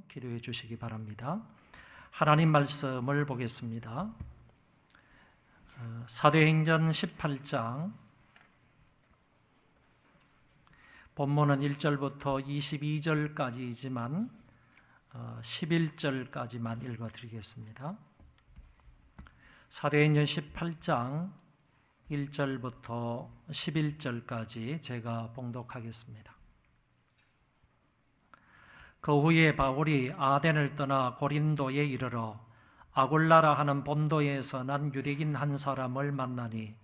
기도해 주시기 바랍니다. 하나님 말씀을 보겠습니다. 사도행전 18장 본문은 1절부터 22절까지이지만 11절까지만 읽어드리겠습니다. 사도행전 18장 1절부터 11절까지 제가 봉독하겠습니다. 그 후에 바울이 아덴을 떠나 고린도에 이르러 아굴라라 하는 본도에서 난 유대인 한 사람을 만나니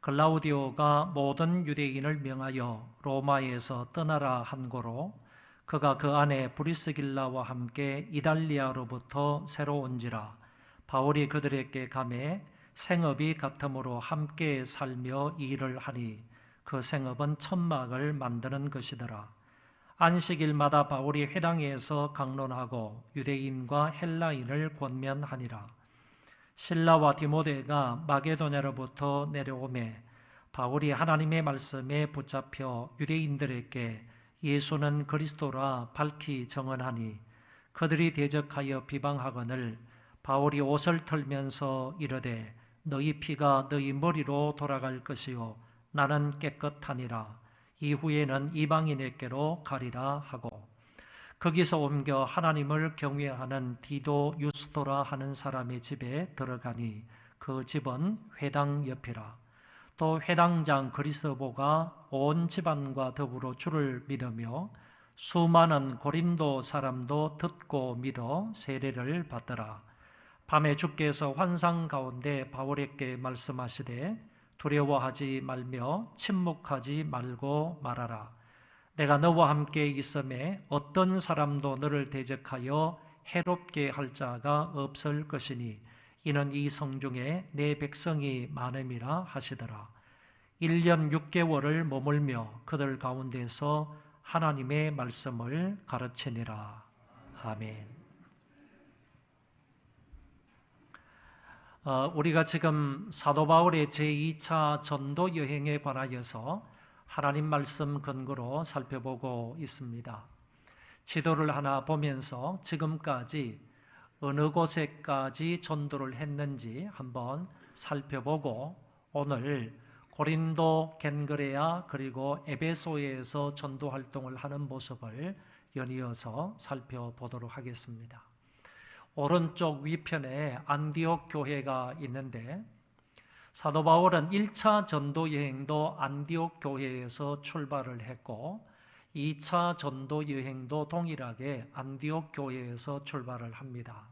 글라우디오가 모든 유대인을 명하여 로마에서 떠나라 한 고로 그가 그 안에 브리스길라와 함께 이달리아로부터 새로 온지라 바울이 그들에게 가매 생업이 같으므로 함께 살며 일을 하니 그 생업은 천막을 만드는 것이더라. 안식일마다 바울이 회당에서 강론하고 유대인과 헬라인을 권면하니라. 실라와 디모데가 마게도냐로부터 내려오매 바울이 하나님의 말씀에 붙잡혀 유대인들에게 예수는 그리스도라 밝히 정언하니 그들이 대적하여 비방하거늘 바울이 옷을 털면서 이르되 너희 피가 너희 머리로 돌아갈 것이요 나는 깨끗하니라. 이후에는 이방인에게로 가리라 하고 거기서 옮겨 하나님을 경외하는 디도 유스도라 하는 사람의 집에 들어가니 그 집은 회당 옆이라. 또 회당장 그리스보가 온 집안과 더불어 주를 믿으며 수많은 고린도 사람도 듣고 믿어 세례를 받더라. 밤에 주께서 환상 가운데 바울에게 말씀하시되 두려워하지 말며 침묵하지 말고 말하라. 내가 너와 함께 있음에 어떤 사람도 너를 대적하여 해롭게 할 자가 없을 것이니 이는 이 성중에 내 백성이 많음이라 하시더라. 1년 6개월을 머물며 그들 가운데서 하나님의 말씀을 가르치니라. 아멘. 우리가 지금 사도 바울의 제2차 전도 여행에 관하여서 하나님 말씀 근거로 살펴보고 있습니다. 지도를 하나 보면서 지금까지 어느 곳에까지 전도를 했는지 한번 살펴보고 오늘 고린도, 겐그레아 그리고 에베소에서 전도 활동을 하는 모습을 연이어서 살펴보도록 하겠습니다. 오른쪽 위편에 안디옥 교회가 있는데 사도 바울은 1차 전도 여행도 안디옥 교회에서 출발을 했고 2차 전도 여행도 동일하게 안디옥 교회에서 출발을 합니다.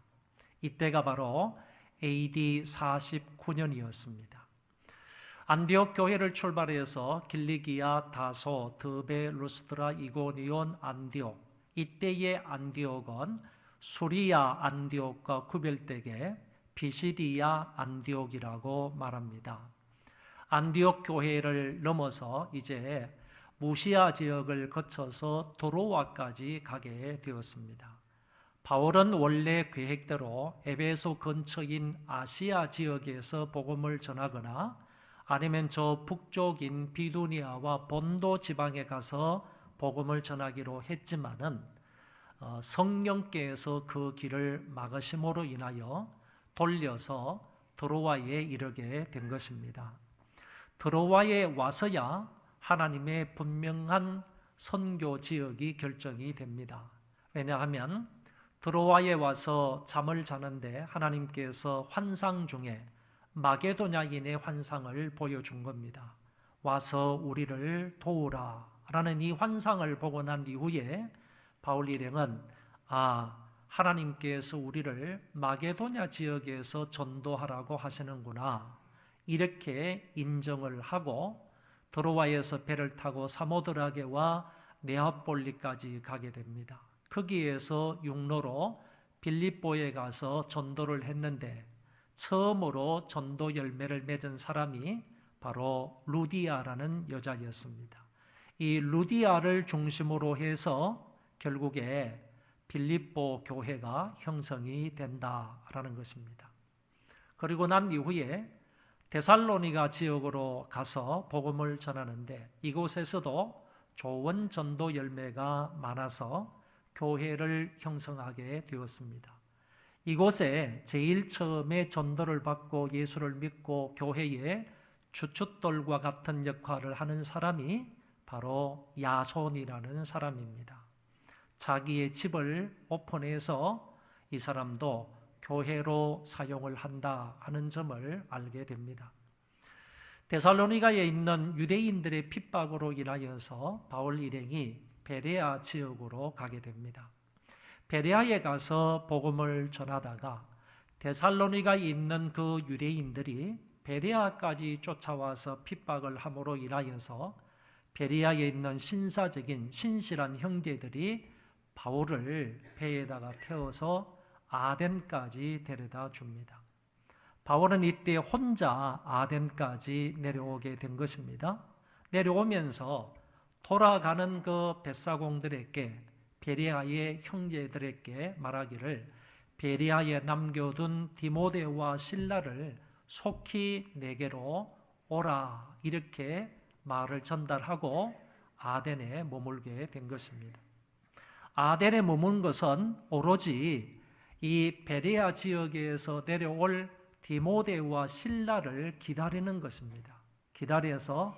이때가 바로 AD 49년이었습니다. 안디옥 교회를 출발해서 길리기아, 다소, 드베, 루스드라, 이고니온, 안디옥 이때의 안디옥은 수리아 안디옥과 구별되게 비시디아 안디옥이라고 말합니다. 안디옥 교회를 넘어서 이제 무시아 지역을 거쳐서 도로와까지 가게 되었습니다. 바울은 원래 계획대로 에베소 근처인 아시아 지역에서 복음을 전하거나 아니면 저 북쪽인 비두니아와 본도 지방에 가서 복음을 전하기로 했지만은 성령께서 그 길을 막으심으로 인하여 돌려서 드로아에 이르게 된 것입니다. 드로아에 와서야 하나님의 분명한 선교 지역이 결정이 됩니다. 왜냐하면 드로아에 와서 잠을 자는데 하나님께서 환상 중에 마게도냐인의 환상을 보여준 겁니다. 와서 우리를 도우라 라는 이 환상을 보고 난 이후에 바울 일행은 하나님께서 우리를 마게도냐 지역에서 전도하라고 하시는구나 이렇게 인정을 하고 드로아에서 배를 타고 사모드라게와 네아폴리까지 가게 됩니다. 거기에서 육로로 빌립보에 가서 전도를 했는데 처음으로 전도 열매를 맺은 사람이 바로 루디아라는 여자였습니다. 이 루디아를 중심으로 해서 결국에 빌립보 교회가 형성이 된다라는 것입니다. 그리고 난 이후에 데살로니가 지역으로 가서 복음을 전하는데 이곳에서도 좋은 전도 열매가 많아서 교회를 형성하게 되었습니다. 이곳에 제일 처음에 전도를 받고 예수를 믿고 교회의 주춧돌과 같은 역할을 하는 사람이 바로 야손이라는 사람입니다. 자기의 집을 오픈해서 이 사람도 교회로 사용을 한다 하는 점을 알게 됩니다. 데살로니가에 있는 유대인들의 핍박으로 인하여서 바울 일행이 베레아 지역으로 가게 됩니다. 베레아에 가서 복음을 전하다가 데살로니가에 있는 그 유대인들이 베레아까지 쫓아와서 핍박을 함으로 인하여서 베레아에 있는 신사적인 신실한 형제들이 바울을 배에다가 태워서 아덴까지 데려다 줍니다. 바울은 이때 혼자 아덴까지 내려오게 된 것입니다. 내려오면서 돌아가는 그 벳사공들에게 베레아의 형제들에게 말하기를 베레아에 남겨둔 디모데와 실라를 속히 내게로 오라 이렇게 말을 전달하고 아덴에 머물게 된 것입니다. 아덴에 머문 것은 오로지 이 베레아 지역에서 내려올 디모데와 실라를 기다리는 것입니다. 기다려서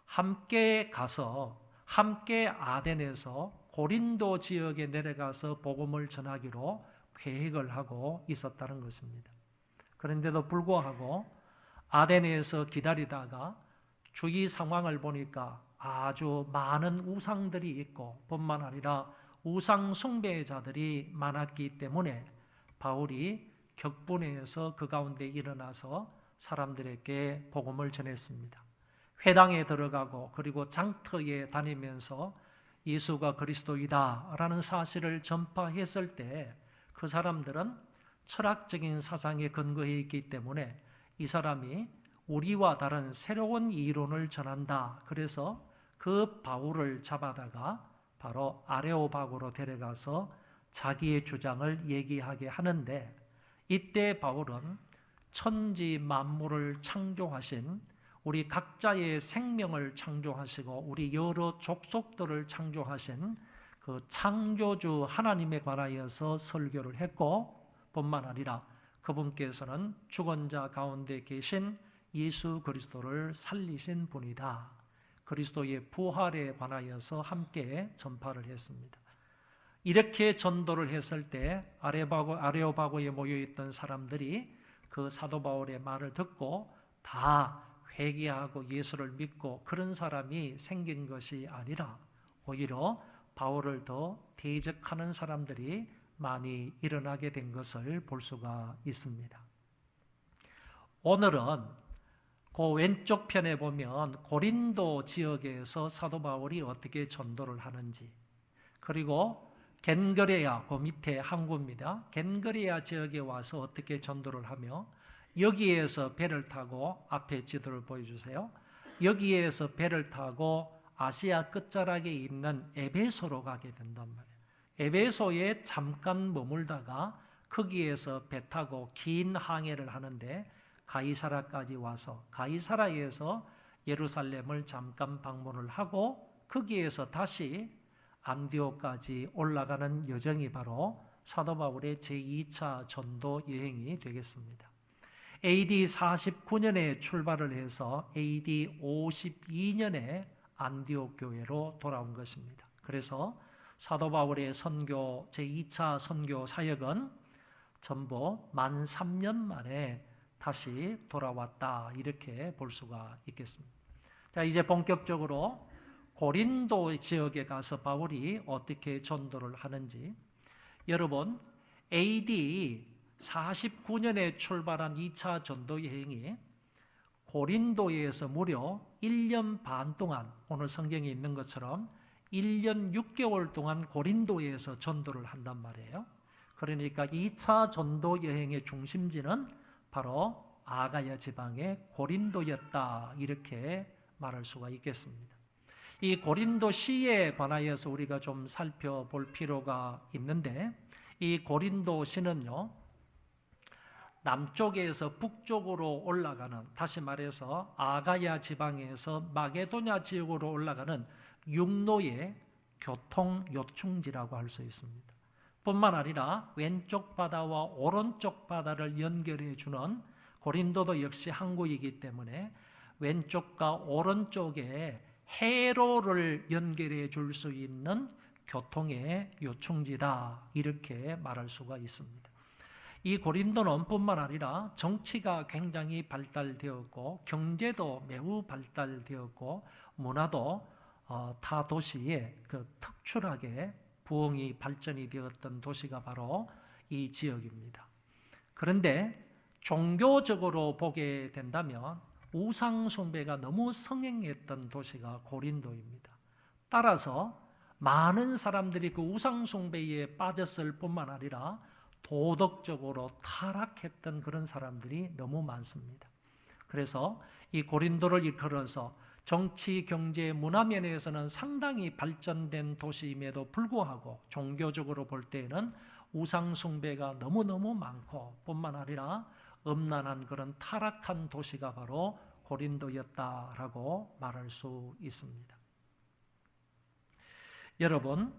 함께 가서 함께 아덴에서 고린도 지역에 내려가서 복음을 전하기로 계획을 하고 있었다는 것입니다. 그런데도 불구하고 아덴에서 기다리다가 주위 상황을 보니까 아주 많은 우상들이 있고 뿐만 아니라 우상 숭배자들이 많았기 때문에 바울이 격분해서 그 가운데 일어나서 사람들에게 복음을 전했습니다. 회당에 들어가고 그리고 장터에 다니면서 예수가 그리스도이다라는 사실을 전파했을 때 그 사람들은 철학적인 사상에 근거해 있기 때문에 이 사람이 우리와 다른 새로운 이론을 전한다. 그래서 그 바울을 잡아다가 바로 아레오바고로 데려가서 자기의 주장을 얘기하게 하는데 이때 바울은 천지 만물을 창조하신 우리 각자의 생명을 창조하시고 우리 여러 족속들을 창조하신 그 창조주 하나님에 관하여서 설교를 했고 뿐만 아니라 그분께서는 죽은 자 가운데 계신 예수 그리스도를 살리신 분이다. 그리스도의 부활에 관하여서 함께 전파를 했습니다. 이렇게 전도를 했을 때 아레오바고에 모여있던 사람들이 그 사도 바울의 말을 듣고 다 회개하고 예수를 믿고 그런 사람이 생긴 것이 아니라 오히려 바울을 더 대적하는 사람들이 많이 일어나게 된 것을 볼 수가 있습니다. 오늘은 그 왼쪽 편에 보면 고린도 지역에서 사도 바울이 어떻게 전도를 하는지 그리고 겐거레아 그 밑에 항구입니다. 겐거레아 지역에 와서 어떻게 전도를 하며 여기에서 배를 타고 앞에 지도를 보여주세요. 여기에서 배를 타고 아시아 끝자락에 있는 에베소로 가게 된단 말이에요. 에베소에 잠깐 머물다가 거기에서 배 타고 긴 항해를 하는데 가이사라까지 와서 가이사라에서 예루살렘을 잠깐 방문을 하고 거기에서 다시 안디옥까지 올라가는 여정이 바로 사도 바울의 제2차 전도 여행이 되겠습니다. AD 49년에 출발을 해서 AD 52년에 안디옥 교회로 돌아온 것입니다. 그래서 사도 바울의 선교 제2차 선교 사역은 전부 만 3년 만에 다시 돌아왔다 이렇게 볼 수가 있겠습니다. 자, 이제 본격적으로 고린도 지역에 가서 바울이 어떻게 전도를 하는지 여러분 AD 49년에 출발한 2차 전도 여행이 고린도에서 무려 1년 반 동안 오늘 성경에 있는 것처럼 1년 6개월 동안 고린도에서 전도를 한단 말이에요. 그러니까 2차 전도 여행의 중심지는 바로 아가야 지방의 고린도였다 이렇게 말할 수가 있겠습니다. 이 고린도시에 관하여서 우리가 좀 살펴볼 필요가 있는데 이 고린도시는요 남쪽에서 북쪽으로 올라가는 다시 말해서 아가야 지방에서 마게도냐 지역으로 올라가는 육로의 교통 요충지라고 할 수 있습니다. 뿐만 아니라 왼쪽 바다와 오른쪽 바다를 연결해 주는 고린도도 역시 항구이기 때문에 왼쪽과 오른쪽에 해로를 연결해 줄 수 있는 교통의 요충지다, 이렇게 말할 수가 있습니다. 이 고린도는 뿐만 아니라 정치가 굉장히 발달되었고 경제도 매우 발달되었고 문화도 타 도시에 특출하게 부흥이 발전이 되었던 도시가 바로 이 지역입니다. 그런데 종교적으로 보게 된다면 우상 숭배가 너무 성행했던 도시가 고린도입니다. 따라서 많은 사람들이 그 우상 숭배에 빠졌을 뿐만 아니라 도덕적으로 타락했던 그런 사람들이 너무 많습니다. 그래서 이 고린도를 일컬어서 정치, 경제, 문화 면에서는 상당히 발전된 도시임에도 불구하고 종교적으로 볼 때에는 우상 숭배가 너무너무 많고 뿐만 아니라 음란한 그런 타락한 도시가 바로 고린도였다라고 말할 수 있습니다. 여러분,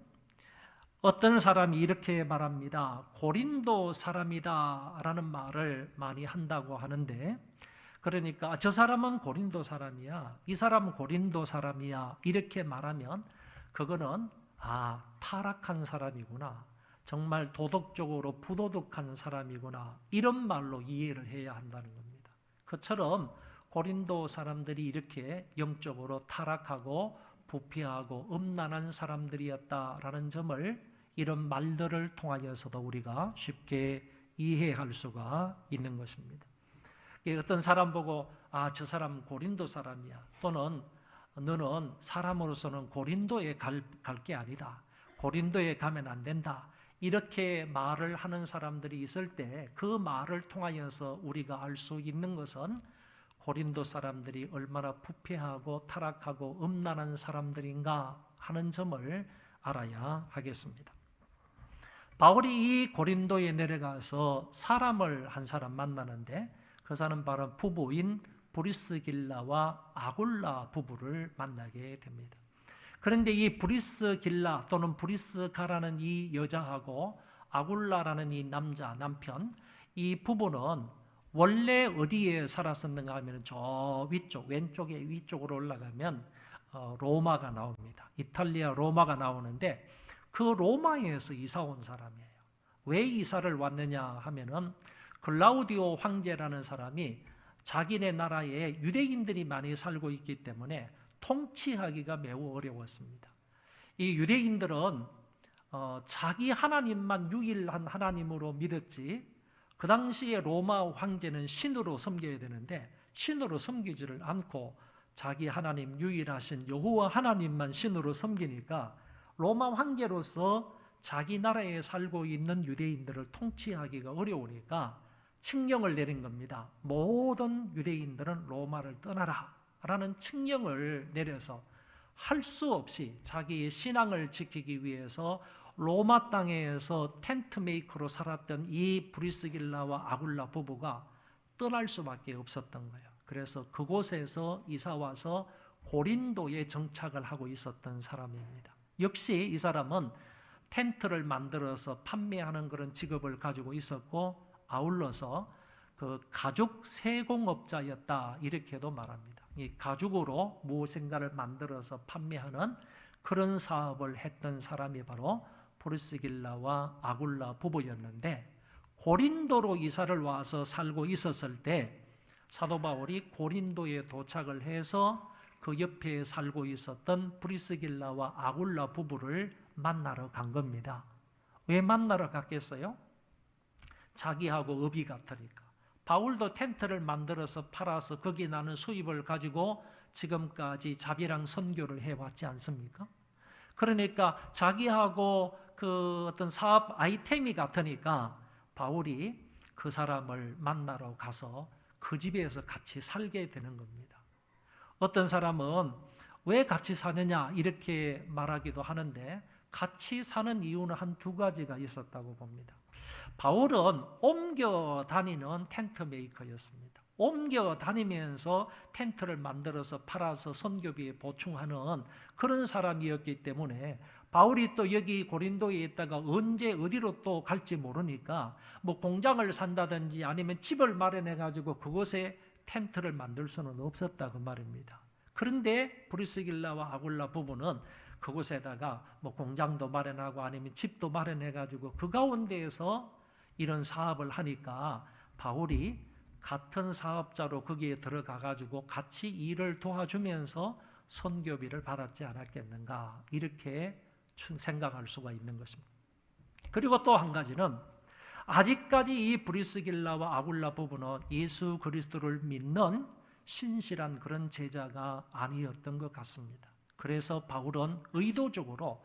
어떤 사람이 이렇게 말합니다. 고린도 사람이다 라는 말을 많이 한다고 하는데, 그러니까 저 사람은 고린도 사람이야, 이 사람은 고린도 사람이야, 이렇게 말하면 그거는 타락한 사람이구나, 정말 도덕적으로 부도덕한 사람이구나, 이런 말로 이해를 해야 한다는 겁니다. 그처럼 고린도 사람들이 이렇게 영적으로 타락하고 부패하고 음란한 사람들이었다라는 점을 이런 말들을 통하여서도 우리가 쉽게 이해할 수가 있는 것입니다. 어떤 사람 보고 저 사람 고린도 사람이야, 또는 너는 사람으로서는 고린도에 갈 게 아니다, 고린도에 가면 안 된다, 이렇게 말을 하는 사람들이 있을 때 그 말을 통하여서 우리가 알 수 있는 것은 고린도 사람들이 얼마나 부패하고 타락하고 음란한 사람들인가 하는 점을 알아야 하겠습니다. 바울이 이 고린도에 내려가서 사람을 한 사람 만나는데 그 사람은 바로 부부인 브리스길라와 아굴라 부부를 만나게 됩니다. 그런데 이 브리스길라 또는 브리스가라는 이 여자하고 아굴라라는 이 남편, 이 부부는 원래 어디에 살았었는가 하면 저 위쪽, 왼쪽에 위쪽으로 올라가면 로마가 나옵니다. 이탈리아 로마가 나오는데 그 로마에서 이사 온 사람이에요. 왜 이사를 왔느냐 하면은 글라우디오 황제라는 사람이 자기네 나라에 유대인들이 많이 살고 있기 때문에 통치하기가 매우 어려웠습니다. 이 유대인들은 자기 하나님만 유일한 하나님으로 믿었지, 그 당시에 로마 황제는 신으로 섬겨야 되는데 신으로 섬기지를 않고 자기 하나님 유일하신 여호와 하나님만 신으로 섬기니까 로마 황제로서 자기 나라에 살고 있는 유대인들을 통치하기가 어려우니까 칙령을 내린 겁니다. 모든 유대인들은 로마를 떠나라 라는 칙령을 내려서 할 수 없이 자기의 신앙을 지키기 위해서 로마 땅에서 텐트 메이커로 살았던 이 브리스길라와 아굴라 부부가 떠날 수밖에 없었던 거예요. 그래서 그곳에서 이사와서 고린도에 정착을 하고 있었던 사람입니다. 역시 이 사람은 텐트를 만들어서 판매하는 그런 직업을 가지고 있었고 아울러서 그 가죽 세공업자였다, 이렇게도 말합니다. 이 가죽으로 무엇인가를 만들어서 판매하는 그런 사업을 했던 사람이 바로 브리스길라와 아굴라 부부였는데, 고린도로 이사를 와서 살고 있었을 때 사도 바울이 고린도에 도착을 해서 그 옆에 살고 있었던 브리스길라와 아굴라 부부를 만나러 간 겁니다. 왜 만나러 갔겠어요? 자기하고 업이 같으니까. 바울도 텐트를 만들어서 팔아서 거기 나는 수입을 가지고 지금까지 자비랑 선교를 해왔지 않습니까? 그러니까 자기하고 그 어떤 사업 아이템이 같으니까 바울이 그 사람을 만나러 가서 그 집에서 같이 살게 되는 겁니다. 어떤 사람은 왜 같이 사느냐 이렇게 말하기도 하는데, 같이 사는 이유는 한 두 가지가 있었다고 봅니다. 바울은 옮겨 다니는 텐트 메이커였습니다. 옮겨 다니면서 텐트를 만들어서 팔아서 선교비에 보충하는 그런 사람이었기 때문에 바울이 또 여기 고린도에 있다가 언제 어디로 또 갈지 모르니까 뭐 공장을 산다든지 아니면 집을 마련해 가지고 그곳에 텐트를 만들 수는 없었다 그 말입니다. 그런데 브리스길라와 아굴라 부부는 그곳에다가 뭐 공장도 마련하고 아니면 집도 마련해 가지고 그 가운데에서 이런 사업을 하니까 바울이 같은 사업자로 거기에 들어가 가지고 같이 일을 도와주면서 선교비를 받았지 않았겠는가 이렇게 생각할 수가 있는 것입니다. 그리고 또 한 가지는 아직까지 이 브리스길라와 아굴라 부부는 예수 그리스도를 믿는 신실한 그런 제자가 아니었던 것 같습니다. 그래서 바울은 의도적으로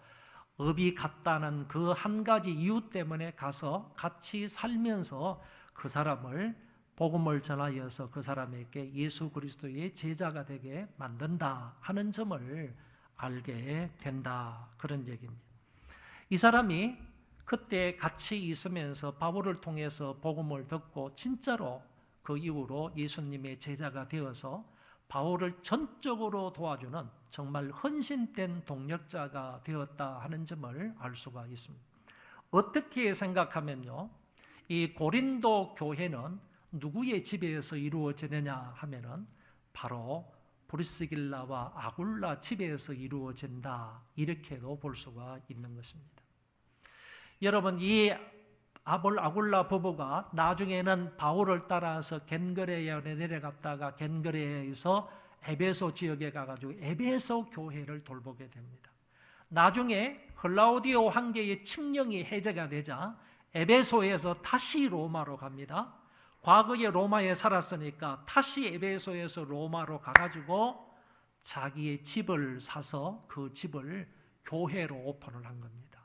업이 같다는 그 한 가지 이유 때문에 가서 같이 살면서 그 사람을 복음을 전하여서 그 사람에게 예수 그리스도의 제자가 되게 만든다 하는 점을 알게 된다 그런 얘기입니다. 이 사람이 그때 같이 있으면서 바울을 통해서 복음을 듣고 진짜로 그 이후로 예수님의 제자가 되어서 바울을 전적으로 도와주는 정말 헌신된 동력자가 되었다 하는 점을 알 수가 있습니다. 어떻게 생각하면요, 이 고린도 교회는 누구의 지배에서 이루어지느냐 하면은 바로 브리스길라와 아굴라 지배에서 이루어진다 이렇게도 볼 수가 있는 것입니다. 여러분 이 아굴라 부부가 나중에는 바울을 따라서 겐그레아에 내려갔다가 겐그레아에서 에베소 지역에 가가지고 에베소 교회를 돌보게 됩니다. 나중에 클라우디오 황제의 칙령이 해제가 되자 에베소에서 다시 로마로 갑니다. 과거에 로마에 살았으니까 다시 에베소에서 로마로 가가지고 자기의 집을 사서 그 집을 교회로 오픈을 한 겁니다.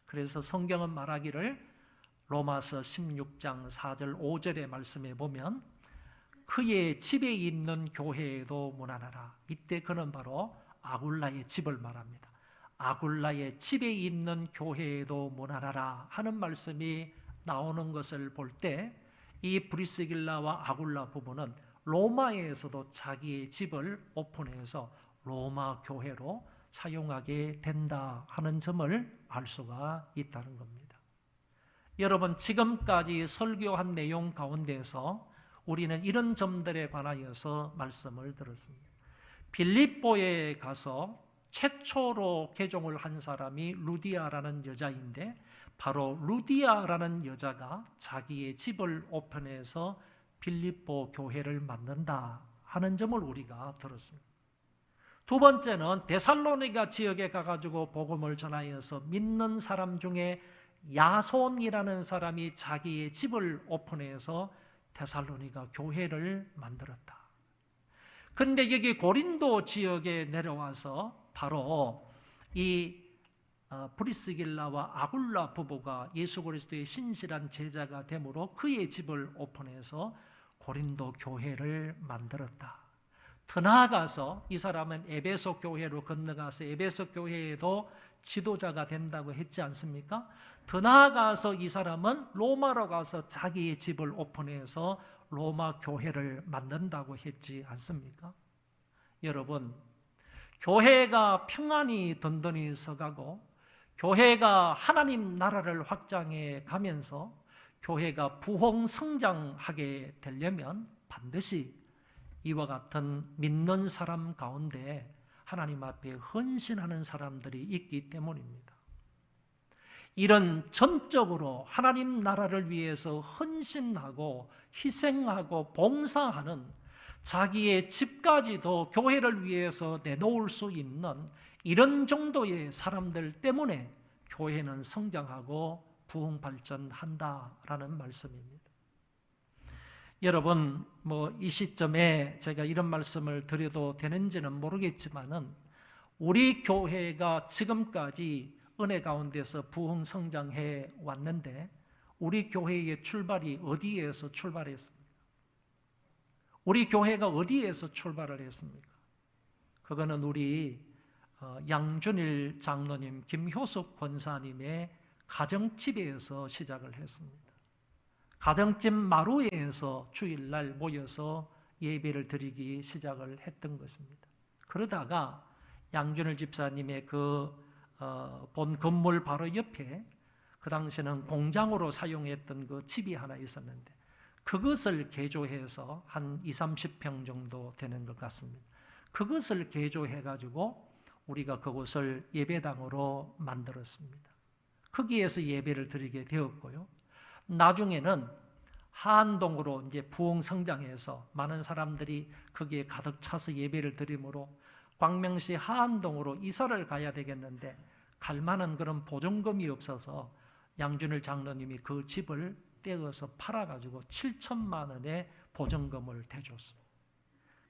그래서 성경은 말하기를 로마서 16장 4절 5절의 말씀에 보면 그의 집에 있는 교회에도 문안하라. 이때 그는 바로 아굴라의 집을 말합니다. 아굴라의 집에 있는 교회에도 문안하라 하는 말씀이 나오는 것을 볼 때 이 브리스길라와 아굴라 부부는 로마에서도 자기의 집을 오픈해서 로마 교회로 사용하게 된다 하는 점을 알 수가 있다는 겁니다. 여러분 지금까지 설교한 내용 가운데서 우리는 이런 점들에 관하여서 말씀을 들었습니다. 빌립보에 가서 최초로 개종을 한 사람이 루디아라는 여자인데 바로 루디아라는 여자가 자기의 집을 오픈해서 빌립보 교회를 만든다 하는 점을 우리가 들었습니다. 두 번째는 데살로니가 지역에 가가지고 복음을 전하여서 믿는 사람 중에 야손이라는 사람이 자기의 집을 오픈해서 데살로니가 교회를 만들었다. 그런데 여기 고린도 지역에 내려와서 바로 이 브리스길라와 아굴라 부부가 예수 그리스도의 신실한 제자가 되므로 그의 집을 오픈해서 고린도 교회를 만들었다. 더 나아가서 이 사람은 에베소 교회로 건너가서 에베소 교회에도 지도자가 된다고 했지 않습니까? 더 나아가서 이 사람은 로마로 가서 자기의 집을 오픈해서 로마 교회를 만든다고 했지 않습니까? 여러분, 교회가 평안히 든든히 서가고 교회가 하나님 나라를 확장해 가면서 교회가 부흥 성장하게 되려면 반드시 이와 같은 믿는 사람 가운데 하나님 앞에 헌신하는 사람들이 있기 때문입니다. 이런 전적으로 하나님 나라를 위해서 헌신하고 희생하고 봉사하는 자기의 집까지도 교회를 위해서 내놓을 수 있는 이런 정도의 사람들 때문에 교회는 성장하고 부흥 발전한다라는 말씀입니다. 여러분, 이 시점에 제가 이런 말씀을 드려도 되는지는 모르겠지만은 우리 교회가 지금까지 은혜 가운데서 부흥 성장해 왔는데 우리 교회의 출발이 어디에서 출발했습니까? 우리 교회가 어디에서 출발을 했습니까? 그거는 우리 양준일 장로님, 김효숙 권사님의 가정집에서 시작을 했습니다. 가정집 마루에서 주일날 모여서 예배를 드리기 시작을 했던 것입니다. 그러다가 양준일 집사님의 본 건물 바로 옆에 그 당시에는 공장으로 사용했던 그 집이 하나 있었는데 그것을 개조해서 한 20-30평 정도 되는 것 같습니다. 그것을 개조해가지고 우리가 그곳을 예배당으로 만들었습니다. 거기에서 예배를 드리게 되었고요. 나중에는 하안동으로 이제 부흥 성장해서 많은 사람들이 거기에 가득 차서 예배를 드리므로 광명시 하안동으로 이사를 가야 되겠는데 갈 만한 그런 보증금이 없어서 양준일 장로님이 그 집을 떼어서 팔아가지고 7천만 원의 보증금을 대줬습니다.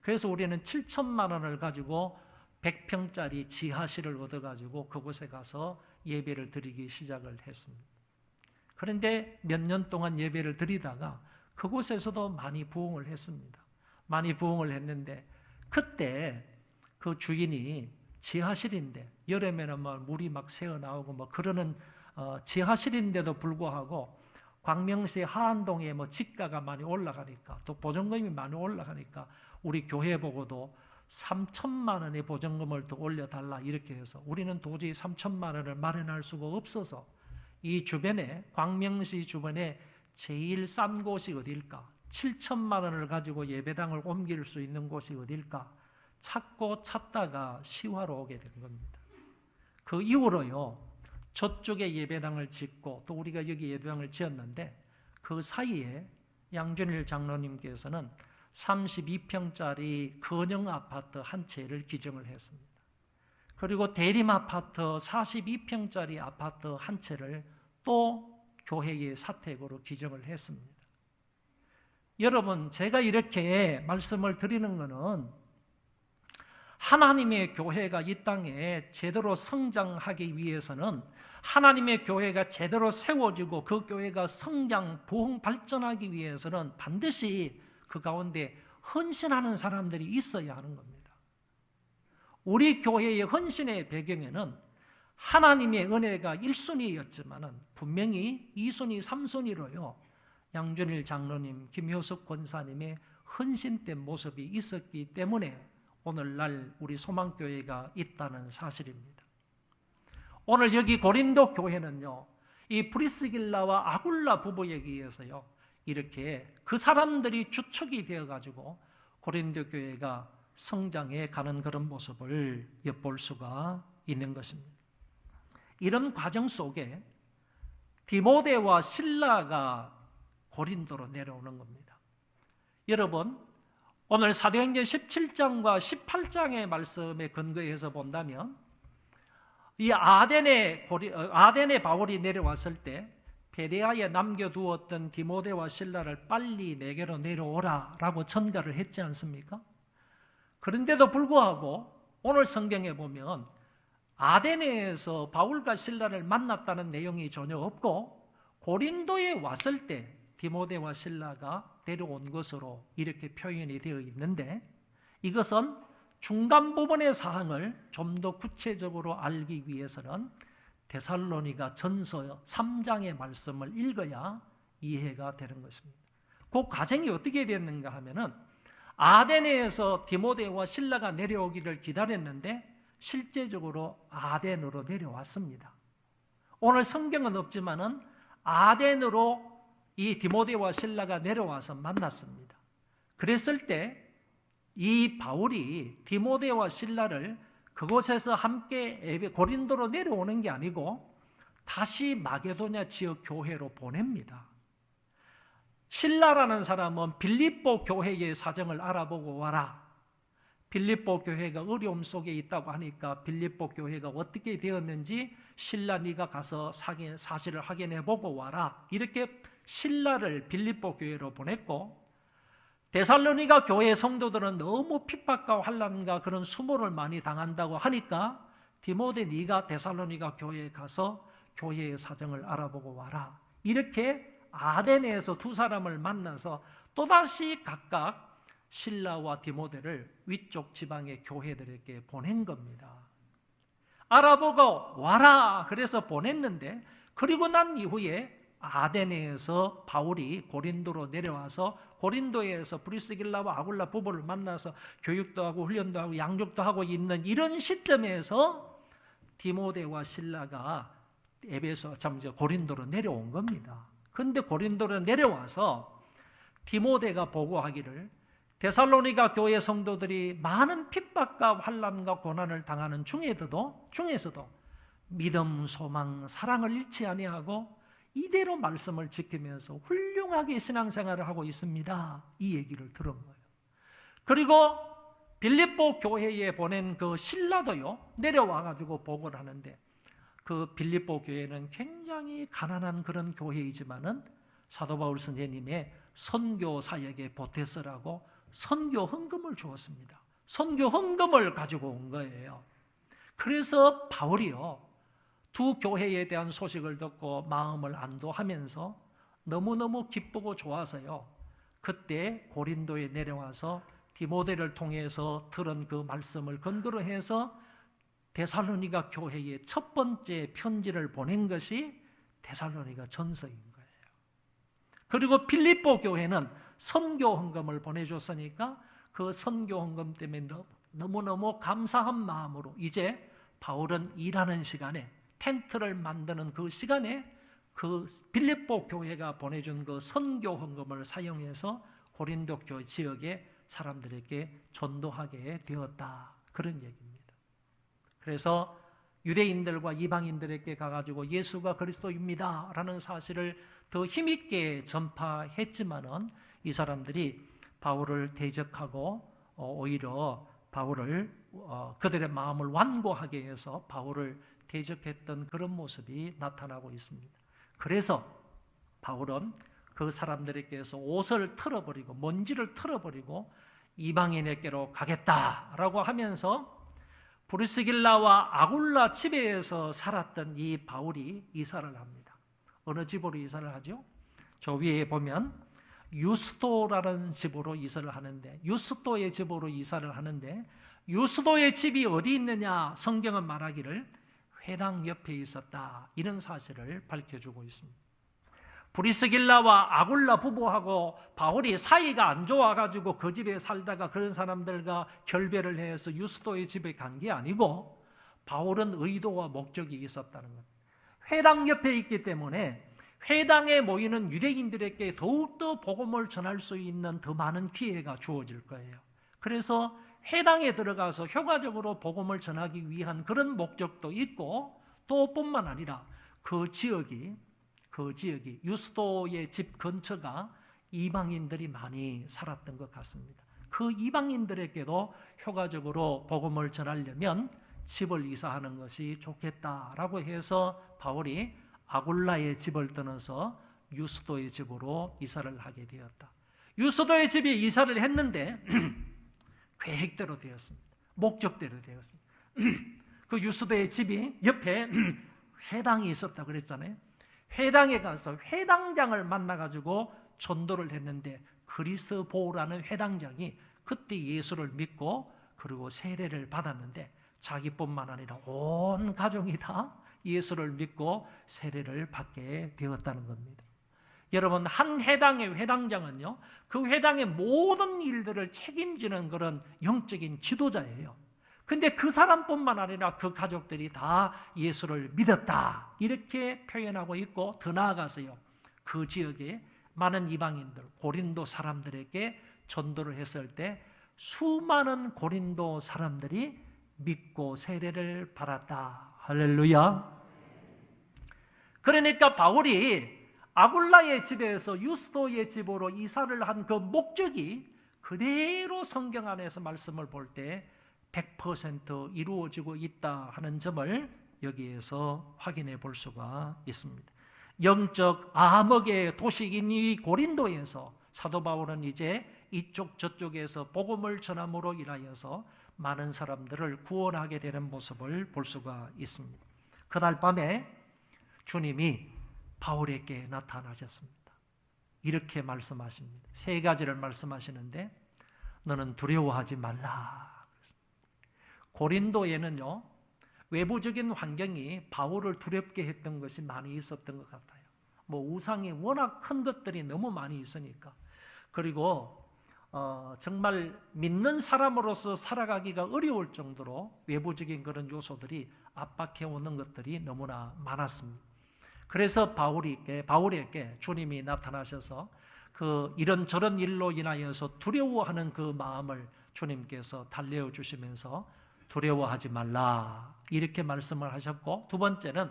그래서 우리는 7천만 원을 가지고 100평짜리 지하실을 얻어가지고 그곳에 가서 예배를 드리기 시작을 했습니다. 그런데 몇 년 동안 예배를 드리다가 그곳에서도 많이 부흥을 했습니다. 많이 부흥을 했는데 그때 그 주인이 지하실인데 여름에는 뭐 물이 막 새어나오고 뭐 그러는 지하실인데도 불구하고 광명시 하안동에 뭐 집가가 많이 올라가니까 또 보증금이 많이 올라가니까 우리 교회 보고도 3천만 원의 보증금을 더 올려달라 이렇게 해서 우리는 도저히 3천만 원을 마련할 수가 없어서 이 주변에 광명시 주변에 제일 싼 곳이 어딜까? 7천만 원을 가지고 예배당을 옮길 수 있는 곳이 어딜까? 찾고 찾다가 시화로 오게 된 겁니다. 그 이후로요. 저쪽에 예배당을 짓고 또 우리가 여기 예배당을 지었는데 그 사이에 양준일 장로님께서는 32평짜리 건영 아파트 한 채를 기증을 했습니다. 그리고 대림 아파트 42평짜리 아파트 한 채를 또 교회의 사택으로 기증을 했습니다. 여러분, 제가 이렇게 말씀을 드리는 것은 하나님의 교회가 이 땅에 제대로 성장하기 위해서는 하나님의 교회가 제대로 세워지고 그 교회가 성장, 부흥, 발전하기 위해서는 반드시 그 가운데 헌신하는 사람들이 있어야 하는 겁니다. 우리 교회의 헌신의 배경에는 하나님의 은혜가 1순위였지만 분명히 2순위, 3순위로요. 양준일 장로님, 김효숙 권사님의 헌신된 모습이 있었기 때문에 오늘날 우리 소망교회가 있다는 사실입니다. 오늘 여기 고린도 교회는요. 이 브리스길라와 아굴라 부부에 의해서요. 이렇게 그 사람들이 주축이 되어가지고 고린도 교회가 성장해 가는 그런 모습을 엿볼 수가 있는 것입니다. 이런 과정 속에 디모데와 실라가 고린도로 내려오는 겁니다. 여러분, 오늘 사도행전 17장과 18장의 말씀에 근거해서 본다면 이 아덴에 바울이 내려왔을 때 베레아에 남겨두었던 디모데와 실라를 빨리 내게로 내려오라 라고 전가를 했지 않습니까? 그런데도 불구하고 오늘 성경에 보면 아데네에서 바울과 실라를 만났다는 내용이 전혀 없고 고린도에 왔을 때 디모데와 실라가 데려온 것으로 이렇게 표현이 되어 있는데 이것은 중간 부분의 사항을 좀 더 구체적으로 알기 위해서는 데살로니가 전서 3장의 말씀을 읽어야 이해가 되는 것입니다. 그 과정이 어떻게 됐는가 하면은 아데네에서 디모데와 실라가 내려오기를 기다렸는데 실제적으로 아덴으로 내려왔습니다. 오늘 성경은 없지만은 아덴으로 이 디모데와 실라가 내려와서 만났습니다. 그랬을 때 이 바울이 디모데와 실라를 그곳에서 함께 고린도로 내려오는 게 아니고 다시 마게도냐 지역 교회로 보냅니다. 실라라는 사람은 빌립보 교회의 사정을 알아보고 와라. 빌립보 교회가 어려움 속에 있다고 하니까 빌립보 교회가 어떻게 되었는지 실라 네가 가서 사실을 확인해보고 와라. 이렇게 실라를 빌립보 교회로 보냈고 데살로니가 교회 성도들은 너무 핍박과 환난과 그런 수모를 많이 당한다고 하니까 디모데 네가 데살로니가 교회에 가서 교회의 사정을 알아보고 와라. 이렇게 아데네에서 두 사람을 만나서 또다시 각각 실라와 디모데를 위쪽 지방의 교회들에게 보낸 겁니다. 알아보고 와라 그래서 보냈는데 그리고 난 이후에 아데네에서 바울이 고린도로 내려와서 고린도에서 브리스길라와 아굴라 부부를 만나서 교육도 하고 훈련도 하고 양육도 하고 있는 이런 시점에서 디모데와 실라가 고린도로 내려온 겁니다. 그런데 고린도로 내려와서 디모데가 보고하기를 데살로니가 교회 성도들이 많은 핍박과 환난과 고난을 당하는 중에서도 믿음, 소망, 사랑을 잃지 아니하고 이대로 말씀을 지키면서 훌륭하게 신앙생활을 하고 있습니다. 이 얘기를 들은 거예요. 그리고 빌립보 교회에 보낸 그 실라도요, 내려와가지고 보고를 하는데 그 빌립보 교회는 굉장히 가난한 그런 교회이지만은 사도 바울 선생님의 선교 사역에 보태서라고 선교 헌금을 주었습니다. 선교 헌금을 가지고 온 거예요. 그래서 바울이요, 두 교회에 대한 소식을 듣고 마음을 안도하면서 너무너무 기쁘고 좋아서요, 그때 고린도에 내려와서 디모데를 통해서 들은 그 말씀을 근거로 해서 데살로니가 교회에 첫 번째 편지를 보낸 것이 데살로니가 전서인 거예요. 그리고 필립보 교회는 선교 헌금을 보내줬으니까 그 선교 헌금 때문에 너무너무 감사한 마음으로 이제 바울은 일하는 시간에 텐트를 만드는 그 시간에 그 빌립보 교회가 보내준 그 선교 헌금을 사용해서 고린도 교회 지역의 사람들에게 전도하게 되었다. 그런 얘기입니다. 그래서 유대인들과 이방인들에게 가가지고 예수가 그리스도입니다 라는 사실을 더 힘있게 전파했지만은 이 사람들이 바울을 대적하고 오히려 바울을 그들의 마음을 완고하게 해서 바울을 대적했던 그런 모습이 나타나고 있습니다. 그래서 바울은 그 사람들에게서 옷을 털어버리고 먼지를 털어버리고 이방인에게로 가겠다라고 하면서 브리스길라와 아굴라 집에서 살았던 이 바울이 이사를 합니다. 어느 집으로 이사를 하죠? 저 위에 보면 유스도라는 집으로 이사를 하는데, 유스도의 집으로 이사를 하는데, 유스도의 집이 어디 있느냐? 성경은 말하기를 회당 옆에 있었다. 이런 사실을 밝혀주고 있습니다. 브리스길라와 아굴라 부부하고 바울이 사이가 안 좋아가지고 그 집에 살다가 그런 사람들과 결별을 해서 유스도의 집에 간 게 아니고 바울은 의도와 목적이 있었다는 겁니다. 회당 옆에 있기 때문에 회당에 모이는 유대인들에게 더욱더 복음을 전할 수 있는 더 많은 기회가 주어질 거예요. 그래서 회당에 들어가서 효과적으로 복음을 전하기 위한 그런 목적도 있고 또 뿐만 아니라 그 지역이 유스도의 집 근처가 이방인들이 많이 살았던 것 같습니다. 그 이방인들에게도 효과적으로 복음을 전하려면 집을 이사하는 것이 좋겠다라고 해서 바울이 아굴라의 집을 떠나서 유스도의 집으로 이사를 하게 되었다. 유스도의 집에 이사를 했는데 계획대로 되었습니다. 목적대로 되었습니다. 그 유스도의 집이 옆에 회당이 있었다고 그랬잖아요. 회당에 가서 회당장을 만나가지고 전도를 했는데 그리스보라는 회당장이 그때 예수를 믿고 그리고 세례를 받았는데 자기뿐만 아니라 온 가족이 다 예수를 믿고 세례를 받게 되었다는 겁니다. 여러분, 한 회당의 회당장은요, 그 회당의 모든 일들을 책임지는 그런 영적인 지도자예요. 근데 그 사람뿐만 아니라 그 가족들이 다 예수를 믿었다 이렇게 표현하고 있고, 더 나아가서요, 그 지역에 많은 이방인들, 고린도 사람들에게 전도를 했을 때 수많은 고린도 사람들이 믿고 세례를 받았다. 할렐루야. 그러니까 바울이 아굴라의 집에서 유스도의 집으로 이사를 한 그 목적이 그대로 성경 안에서 말씀을 볼 때 100% 이루어지고 있다 하는 점을 여기에서 확인해 볼 수가 있습니다. 영적 암흑의 도시인 이 고린도에서 사도 바울은 이제 이쪽 저쪽에서 복음을 전함으로 인하여서 많은 사람들을 구원하게 되는 모습을 볼 수가 있습니다. 그날 밤에 주님이 바울에게 나타나셨습니다. 이렇게 말씀하십니다. 세 가지를 말씀하시는데 너는 두려워하지 말라. 고린도에는요, 외부적인 환경이 바울을 두렵게 했던 것이 많이 있었던 것 같아요. 뭐 우상이 워낙 큰 것들이 너무 많이 있으니까. 그리고 정말 믿는 사람으로서 살아가기가 어려울 정도로 외부적인 그런 요소들이 압박해 오는 것들이 너무나 많았습니다. 그래서 바울에게 주님이 나타나셔서 그 이런저런 일로 인하여서 두려워하는 그 마음을 주님께서 달래어 주시면서 두려워하지 말라 이렇게 말씀을 하셨고, 두 번째는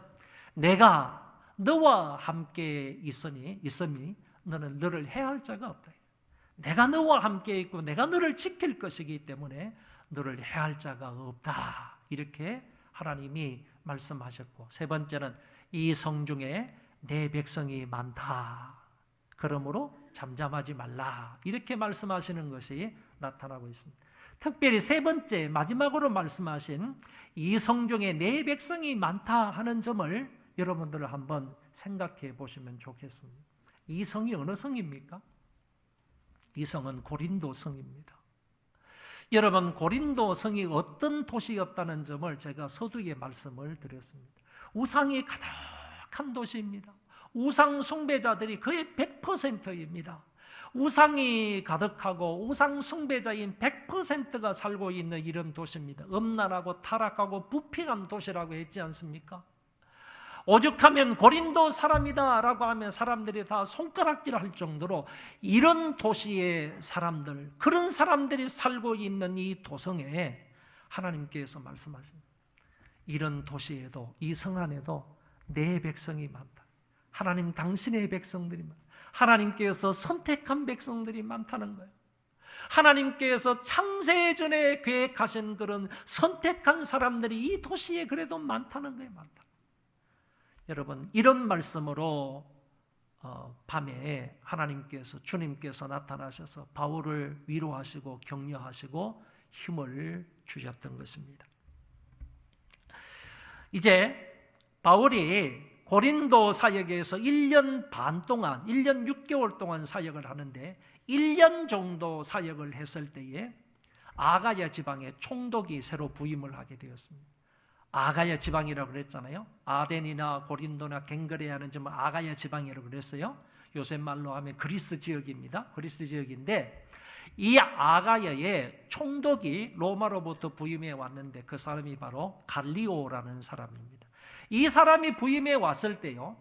내가 너와 함께 있음이 너는 너를 해할 자가 없다. 내가 너와 함께 있고 내가 너를 지킬 것이기 때문에 너를 해할 자가 없다. 이렇게 하나님이 말씀하셨고, 세 번째는 이 성중에 내 백성이 많다. 그러므로 잠잠하지 말라. 이렇게 말씀하시는 것이 나타나고 있습니다. 특별히 세 번째 마지막으로 말씀하신 이 성중에 내 백성이 많다 하는 점을 여러분들 한번 생각해 보시면 좋겠습니다. 이 성이 어느 성입니까? 이 성은 고린도 성입니다. 여러분, 고린도 성이 어떤 도시였다는 점을 제가 서두에 말씀을 드렸습니다. 우상이 가득한 도시입니다. 우상 숭배자들이 거의 100%입니다. 우상이 가득하고 우상 숭배자인 100%가 살고 있는 이런 도시입니다. 음란하고 타락하고 부패한 도시라고 했지 않습니까? 오죽하면 고린도 사람이다 라고 하면 사람들이 다 손가락질 할 정도로 이런 도시의 사람들, 그런 사람들이 살고 있는 이 도성에 하나님께서 말씀하십니다. 이런 도시에도, 이 성 안에도 내 백성이 많다. 하나님 당신의 백성들이 많다. 하나님께서 선택한 백성들이 많다는 거예요. 하나님께서 창세 전에 계획하신 그런 선택한 사람들이 이 도시에 그래도 많다는 거예요. 많다. 여러분, 이런 말씀으로 밤에 하나님께서, 주님께서 나타나셔서 바울을 위로하시고 격려하시고 힘을 주셨던 것입니다. 이제 바울이 고린도 사역에서 1년 반 동안, 1년 6개월 동안 사역을 하는데 1년 정도 사역을 했을 때에 아가야 지방에 총독이 새로 부임을 하게 되었습니다. 아가야 지방이라고 그랬잖아요. 아덴이나 고린도나 갱그레아는 좀 아가야 지방이라고 그랬어요. 요새 말로 하면 그리스 지역입니다. 그리스 지역인데 이 아가야의 총독이 로마로부터 부임해 왔는데 그 사람이 바로 갈리오라는 사람입니다. 이 사람이 부임해 왔을 때요,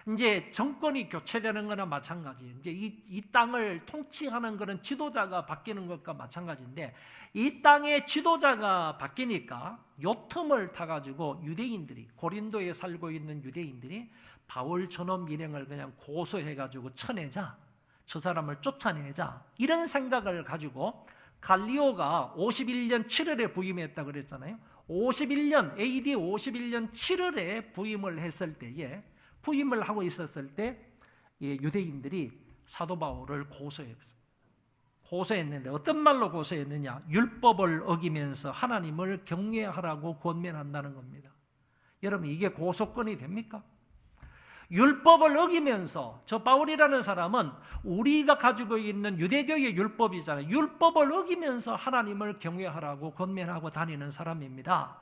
이제 정권이 교체되는 거나 마찬가지, 이제 이 땅을 통치하는 그런 지도자가 바뀌는 것과 마찬가지인데, 이 땅의 지도자가 바뀌니까 요 틈을 타가지고 유대인들이, 고린도에 살고 있는 유대인들이 바울 저놈 일행을 그냥 고소해가지고 쳐내자, 저 사람을 쫓아내자, 이런 생각을 가지고 갈리오가 51년 7월에 부임했다고 그랬잖아요. 51년, AD 51년 7월에 부임을 했을 때에, 부임을 하고 있었을 때 유대인들이 사도 바울을 고소했는데 어떤 말로 고소했느냐? 율법을 어기면서 하나님을 경외하라고 권면한다는 겁니다. 여러분, 이게 고소권이 됩니까? 율법을 어기면서, 저 바울이라는 사람은 우리가 가지고 있는 유대교의 율법이잖아요. 율법을 어기면서 하나님을 경외하라고 권면하고 다니는 사람입니다.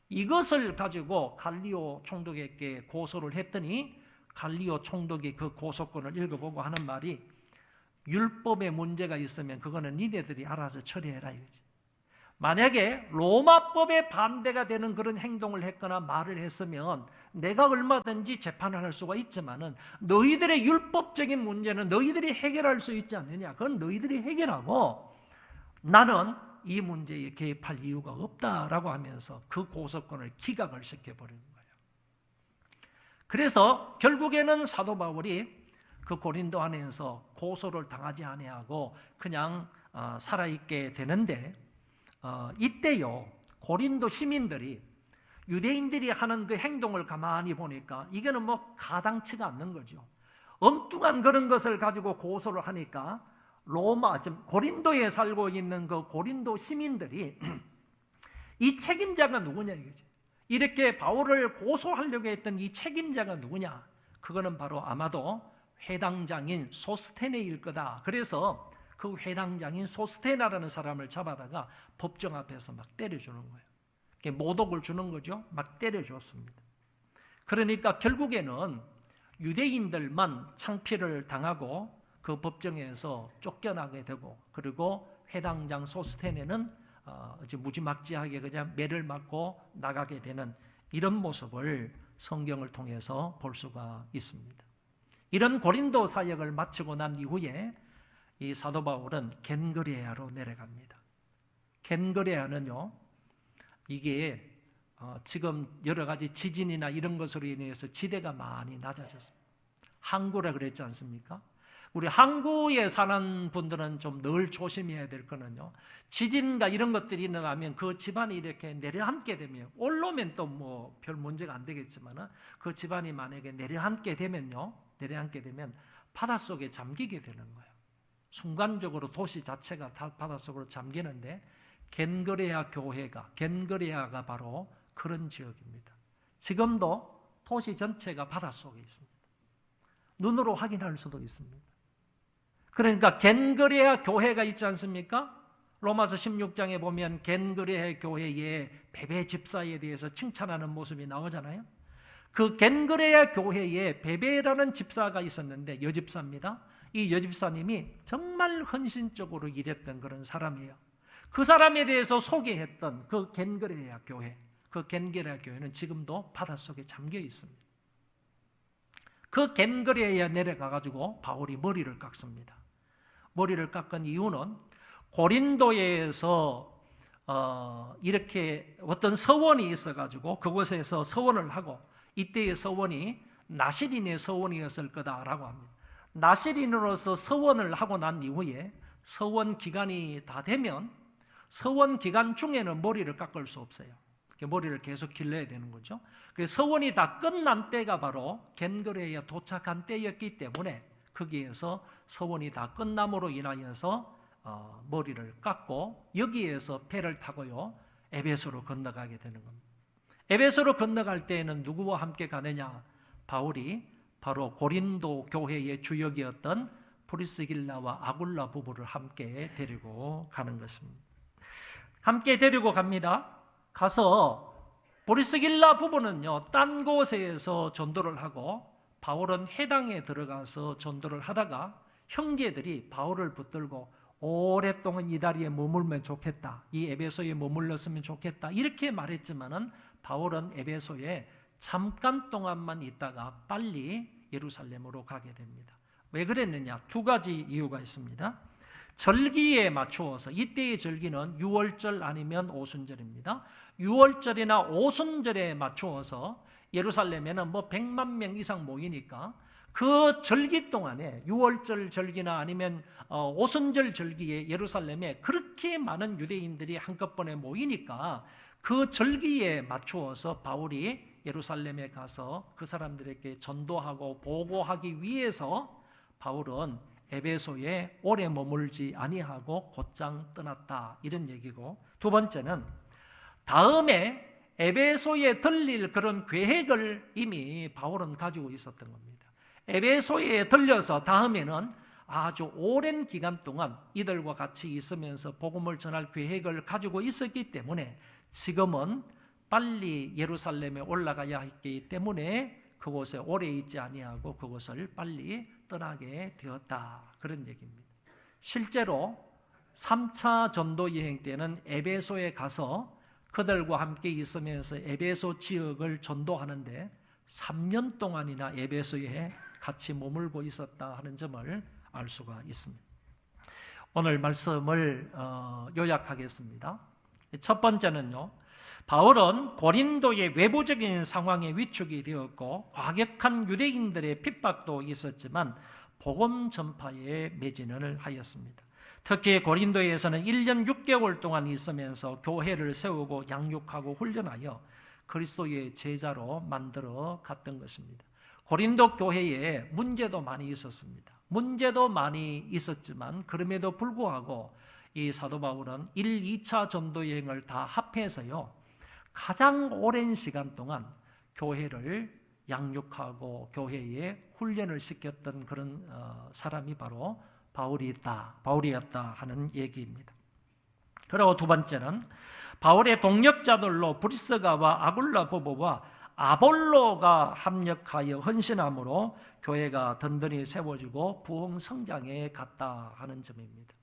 이것을 가지고 갈리오 총독에게 고소를 했더니 갈리오 총독이 그 고소권을 읽어보고 하는 말이, 율법에 문제가 있으면 그거는 니네들이 알아서 처리해라 이거지. 만약에 로마법에 반대가 되는 그런 행동을 했거나 말을 했으면 내가 얼마든지 재판을 할 수가 있지만은 너희들의 율법적인 문제는 너희들이 해결할 수 있지 않느냐? 그건 너희들이 해결하고 나는 이 문제에 개입할 이유가 없다라고 하면서 그 고소권을 기각을 시켜버리는 거예요. 그래서 결국에는 사도 바울이 그 고린도 안에서 고소를 당하지 아니하고 그냥 살아있게 되는데, 이때요 고린도 시민들이 유대인들이 하는 그 행동을 가만히 보니까 이거는 뭐 가당치가 않는 거죠. 엉뚱한 그런 것을 가지고 고소를 하니까 고린도에 살고 있는 그 고린도 시민들이 이 책임자가 누구냐 이거지. 이렇게 바울을 고소하려고 했던 이 책임자가 누구냐? 그거는 바로 아마도 회당장인 소스테네일 거다. 그래서 그 회당장인 소스테나라는 사람을 잡아다가 법정 앞에서 막 때려주는 거예요. 모독을 주는 거죠. 막 때려줬습니다. 그러니까 결국에는 유대인들만 창피를 당하고 그 법정에서 쫓겨나게 되고, 그리고 회당장 소스테네는 무지막지하게 그냥 매를 맞고 나가게 되는 이런 모습을 성경을 통해서 볼 수가 있습니다. 이런 고린도 사역을 마치고 난 이후에 이 사도 바울은 겐그레아로 내려갑니다. 겐그레아는요, 이게 지금 여러 가지 지진이나 이런 것으로 인해서 지대가 많이 낮아졌습니다. 항구라 그랬지 않습니까? 우리 항구에 사는 분들은 좀 늘 조심해야 될 거는요, 지진과 이런 것들이 일어나면 그 집안이 이렇게 내려앉게 되면, 올라오면 또 뭐 별 문제가 안 되겠지만, 그 집안이 만약에 내려앉게 되면 바닷속에 잠기게 되는 거예요. 순간적으로 도시 자체가 다 바닷속으로 잠기는데, 겐그레아가 바로 그런 지역입니다. 지금도 도시 전체가 바닷속에 있습니다. 눈으로 확인할 수도 있습니다. 그러니까 겐그레아 교회가 있지 않습니까? 로마서 16장에 보면 겐그레아 교회의 베베 집사에 대해서 칭찬하는 모습이 나오잖아요. 그 겐그레아 교회에 베베라는 집사가 있었는데, 여집사입니다. 이 여집사님이 정말 헌신적으로 일했던 그런 사람이에요. 그 사람에 대해서 소개했던 그 겐그레아 교회, 그 겐그레아 교회는 지금도 바닷속에 잠겨 있습니다. 그 겐그레아에 내려가가지고 바울이 머리를 깎습니다. 머리를 깎은 이유는 고린도에서 이렇게 어떤 서원이 있어가지고 그곳에서 서원을 하고, 이때의 서원이 나시린의 서원이었을 거다라고 합니다. 나시린으로서 서원을 하고 난 이후에 서원 기간이 다 되면 서원 기간 중에는 머리를 깎을 수 없어요. 머리를 계속 길러야 되는 거죠. 서원이 다 끝난 때가 바로 겐그레아에 도착한 때였기 때문에 거기에서 서원이 다 끝남으로 인하여서 머리를 깎고 여기에서 배를 타고요 에베소로 건너가게 되는 겁니다. 에베소로 건너갈 때에는 누구와 함께 가느냐? 바울이 바로 고린도 교회의 주역이었던 브리스길라와 아굴라 부부를 함께 데리고 가는 것입니다. 함께 데리고 갑니다. 가서 브리스길라 부부는요, 딴 곳에서 전도를 하고 바울은 회당에 들어가서 전도를 하다가 형제들이 바울을 붙들고 오랫동안 이 자리에 머물면 좋겠다, 이 에베소에 머물렀으면 좋겠다 이렇게 말했지만은 바울은 에베소에 잠깐 동안만 있다가 빨리 예루살렘으로 가게 됩니다. 왜 그랬느냐? 두 가지 이유가 있습니다. 절기에 맞추어서, 이때의 절기는 유월절 아니면 오순절입니다. 유월절이나 오순절에 맞추어서 예루살렘에는 100만 명 이상 모이니까 그 절기 동안에, 유월절 절기나 아니면 오순절 절기에 예루살렘에 그렇게 많은 유대인들이 한꺼번에 모이니까 그 절기에 맞추어서 바울이 예루살렘에 가서 그 사람들에게 전도하고 보고하기 위해서 바울은 에베소에 오래 머물지 아니하고 곧장 떠났다, 이런 얘기고, 두 번째는 다음에 에베소에 들릴 그런 계획을 이미 바울은 가지고 있었던 겁니다. 에베소에 들려서 다음에는 아주 오랜 기간 동안 이들과 같이 있으면서 복음을 전할 계획을 가지고 있었기 때문에 지금은 빨리 예루살렘에 올라가야 했기 때문에 그곳에 오래 있지 아니하고 그곳을 빨리 떠나게 되었다, 그런 얘기입니다. 실제로 3차 전도 여행 때는 에베소에 가서 그들과 함께 있으면서 에베소 지역을 전도하는데 3년 동안이나 에베소에 같이 머물고 있었다 하는 점을 알 수가 있습니다. 오늘 말씀을 요약하겠습니다. 첫 번째는요, 바울은 고린도의 외부적인 상황에 위축이 되었고 과격한 유대인들의 핍박도 있었지만 복음 전파에 매진을 하였습니다. 특히 고린도에서는 1년 6개월 동안 있으면서 교회를 세우고 양육하고 훈련하여 그리스도의 제자로 만들어 갔던 것입니다. 고린도 교회에 문제도 많이 있었습니다. 문제도 많이 있었지만 그럼에도 불구하고 이 사도 바울은 1, 2차 전도 여행을 다 합해서요, 가장 오랜 시간 동안 교회를 양육하고 교회에 훈련을 시켰던 그런 사람이 바로 바울이었다 하는 얘기입니다. 그리고 두 번째는 바울의 동역자들로 브리스가와 아굴라 부부와 아볼로가 합력하여 헌신함으로 교회가 든든히 세워지고 부흥 성장해 갔다 하는 점입니다.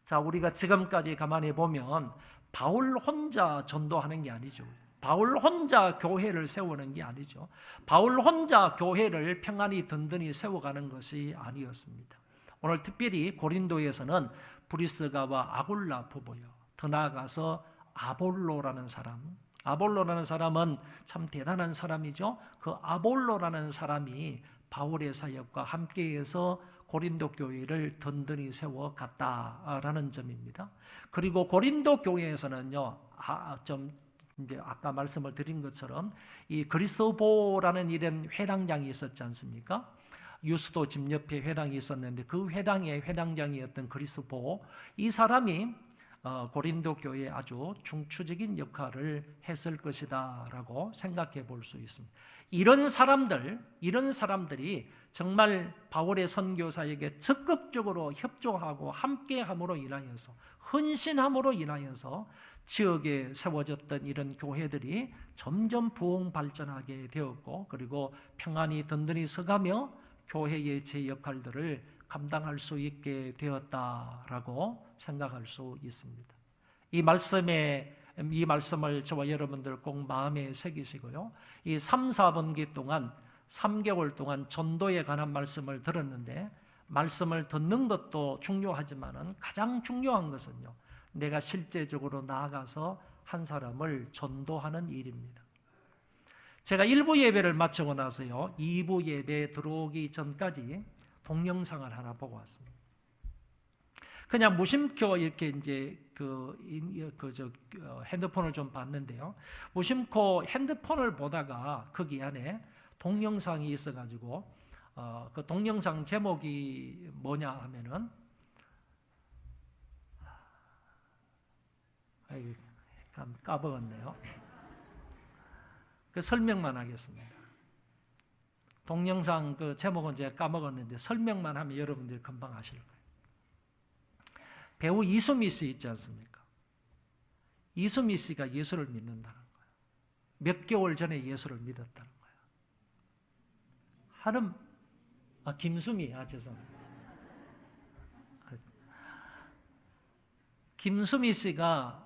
자, 우리가 지금까지 가만히 보면 바울 혼자 전도하는 게 아니죠. 바울 혼자 교회를 세우는 게 아니죠. 바울 혼자 교회를 평안히 든든히 세워가는 것이 아니었습니다. 오늘 특별히 고린도에서는 브리스가와 아굴라 부부요. 더 나아가서 아볼로라는 사람은 참 대단한 사람이죠. 그 아볼로라는 사람이 바울의 사역과 함께해서 고린도 교회를 든든히 세워갔다라는 점입니다. 그리고 고린도 교회에서는요, 이제 아까 말씀을 드린 것처럼 이 그리스도보라는 이런 회당장이 있었지 않습니까? 유스도 집 옆에 회당이 있었는데 그 회당의 회당장이었던 그리스도 이 사람이 고린도 교회에 아주 중추적인 역할을 했을 것이다라고 생각해 볼 수 있습니다. 이런 사람들이 정말 바울의 선교사에게 적극적으로 협조하고 함께함으로 인하여서 헌신함으로 인하여서 지역에 세워졌던 이런 교회들이 점점 부흥 발전하게 되었고 그리고 평안히 든든히 서가며 교회의 제 역할들을 감당할 수 있게 되었다라고 생각할 수 있습니다. 이 말씀을 저와 여러분들 꼭 마음에 새기시고요. 이 3, 4분기 동안 3개월 동안 전도에 관한 말씀을 들었는데 말씀을 듣는 것도 중요하지만은 가장 중요한 것은요. 내가 실제적으로 나아가서 한 사람을 전도하는 일입니다. 제가 1부 예배를 마치고 나서요. 2부 예배에 들어오기 전까지 동영상을 하나 보고 왔습니다. 그냥 무심코 이렇게 이제 핸드폰을 좀 봤는데요. 무심코 핸드폰을 보다가 거기 안에 동영상이 있어가지고 그 동영상 제목이 뭐냐 하면은 까먹었네요. 그 설명만 하겠습니다. 동영상 그 제목은 제가 까먹었는데 설명만 하면 여러분들이 금방 아실 거예요. 배우 이수미 씨 있지 않습니까? 이수미 씨가 예수를 믿는다는 거예요. 몇 개월 전에 예수를 믿었다는 거예요. 김수미, 죄송합니다. 김수미 씨가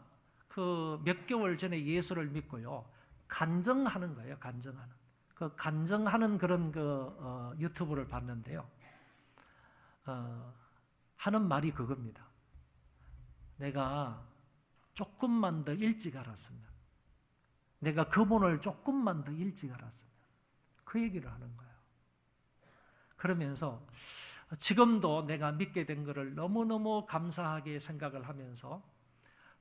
그 몇 개월 전에 예수를 믿고요. 간증하는 거예요. 간증하는 그런 유튜브를 봤는데요. 하는 말이 그겁니다. 내가 조금만 더 일찍 알았으면, 내가 그분을 조금만 더 일찍 알았으면, 그 얘기를 하는 거예요. 그러면서 지금도 내가 믿게 된 것을 너무너무 감사하게 생각을 하면서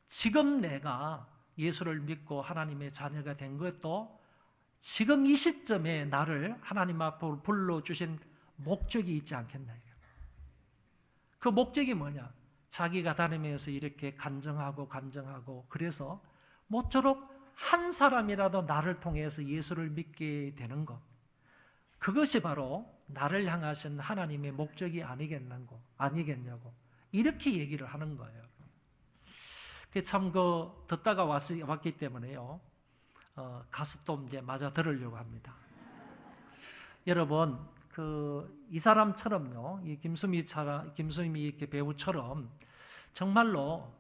지금 내가 예수를 믿고 하나님의 자녀가 된 것도 지금 이 시점에 나를 하나님 앞으로 불러주신 목적이 있지 않겠나. 그 목적이 뭐냐? 자기가 다니면서 이렇게 간증하고 그래서 모쪼록 한 사람이라도 나를 통해서 예수를 믿게 되는 것. 그것이 바로 나를 향하신 하나님의 목적이 아니겠냐고 이렇게 얘기를 하는 거예요. 참 듣다가 왔기 때문에요. 가서 또 이제 맞아 들으려고 합니다. 여러분, 이 사람처럼요, 이 김수미 이렇게 배우처럼 정말로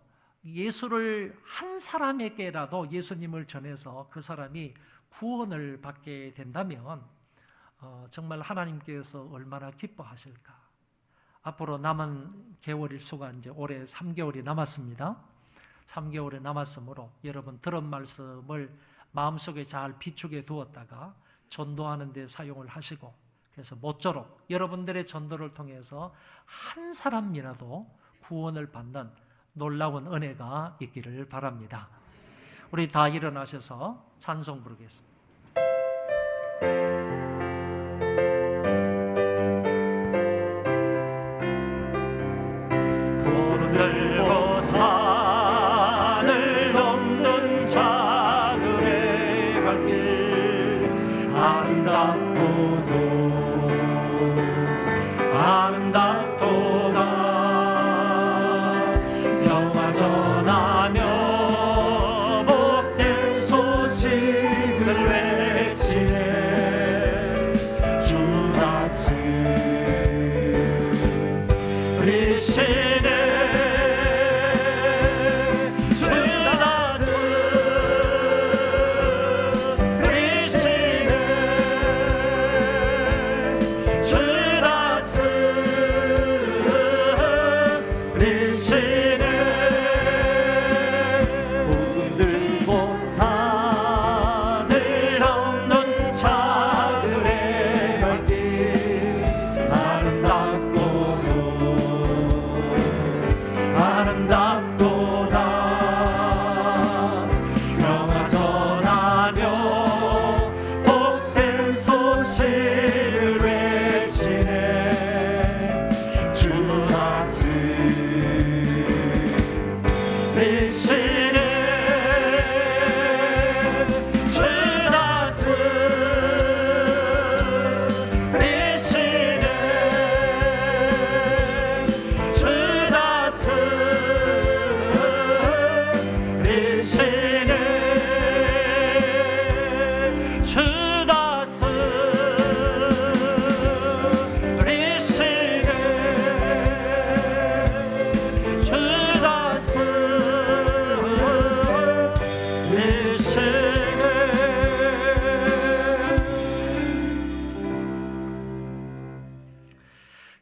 예수를 한 사람에게라도 예수님을 전해서 그 사람이 구원을 받게 된다면 정말 하나님께서 얼마나 기뻐하실까. 앞으로 남은 개월일 수가 이제 올해 3개월이 남았습니다. 3개월이 남았으므로 여러분 들은 말씀을 마음속에 잘 비축해 두었다가 전도하는 데 사용을 하시고 그래서 모쪼록 여러분들의 전도를 통해서 한 사람이라도 구원을 받는 놀라운 은혜가 있기를 바랍니다. 우리 다 일어나셔서 찬송 부르겠습니다. 들고 산을 넘는 자들의 발길 아름답도다 영화 전하며 복된 소식을 외치며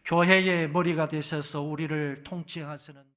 교회의 머리가 되셔서 우리를 통치하시는